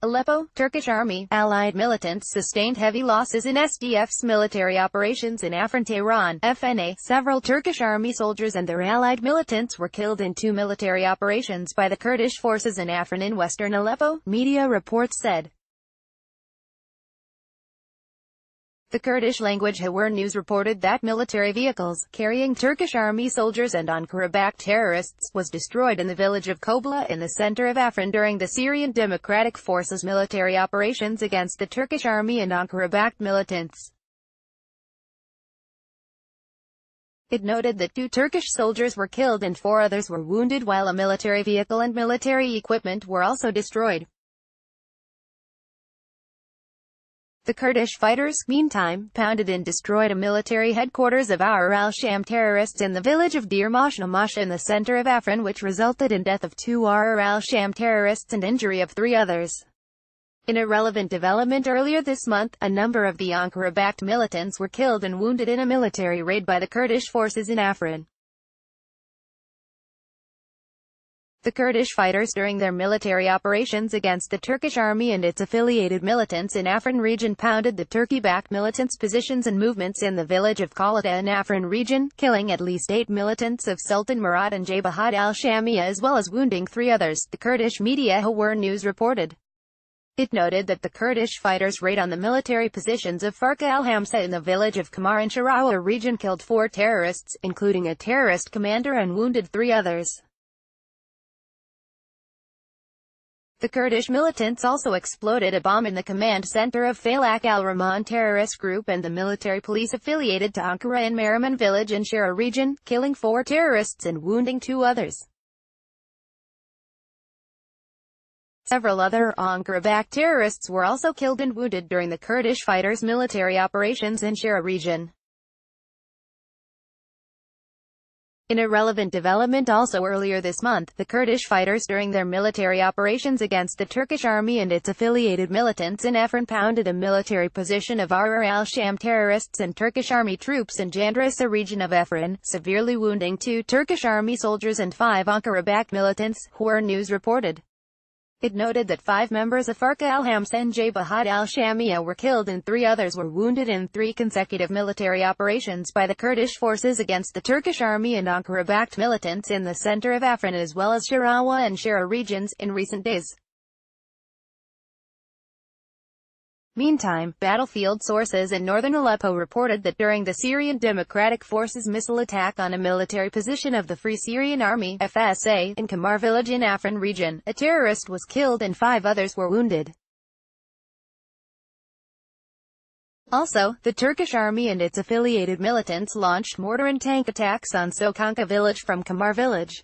Aleppo, Turkish Army, Allied militants sustained heavy losses in SDFs military operations in AfrinTEHRAN, FNA. Several Turkish Army soldiers and their allied militants were killed in two military operations by the Kurdish forces in Afrin in Western Aleppo, media reports said. The Kurdish-language Hawar news reported that military vehicles, carrying Turkish Army soldiers and Ankara-backed terrorists, was destroyed in the village of Koubeleh in the center of Afrin during the Syrian Democratic Force's military operations against the Turkish Army and Ankara-backed militants. It noted that 2 Turkish soldiers were killed and 4 others were wounded, while a military vehicle and military equipment were also destroyed. The Kurdish fighters, meantime, pounded and destroyed a military headquarters of Awar al-Sham terrorists in the village of Deir Mashna in the center of Afrin, which resulted in death of 2 Awar al-Sham terrorists and injury of 3 others. In a relevant development earlier this month, a number of the Ankara-backed militants were killed and wounded in a military raid by the Kurdish forces in Afrin. The Kurdish fighters during their military operations against the Turkish Army and its affiliated militants in Afrin region pounded the Turkey-backed militants' positions and movements in the village of Koubeleh in Afrin region, killing at least 8 militants of Sultan Murad and Jabhat al-Shamia as well as wounding 3 others, the Kurdish media Hawar News reported. It noted that the Kurdish fighters' raid on the military positions of Farqa al-Hamsa in the village of Kamar in Sharawa region killed 4 terrorists, including a terrorist commander, and wounded 3 others. The Kurdish militants also exploded a bomb in the command center of Faylaq al-Rahman terrorist group and the military police affiliated to Ankara in Maraman village in Shara region, killing 4 terrorists and wounding 2 others. Several other Ankara-backed terrorists were also killed and wounded during the Kurdish fighters' military operations in Shara region. In a relevant development also earlier this month, the Kurdish fighters during their military operations against the Turkish Army and its affiliated militants in Afrin pounded a military position of Awar al-Sham terrorists and Turkish Army troops in Jandrasa region of Afrin, severely wounding 2 Turkish Army soldiers and 5 Ankara-backed militants, Hawar News reported. It noted that 5 members of Farqa al-Hamsa and Jabhat al-Shamia were killed and 3 others were wounded in 3 consecutive military operations by the Kurdish forces against the Turkish Army and Ankara-backed militants in the center of Afrin as well as Sharawa and Shara regions, in recent days. Meantime, battlefield sources in northern Aleppo reported that during the Syrian Democratic Force's missile attack on a military position of the Free Syrian Army (FSA) in Kamar village in Afrin region, a terrorist was killed and 5 others were wounded. Also, the Turkish Army and its affiliated militants launched mortar and tank attacks on Sokanka village from Kamar village.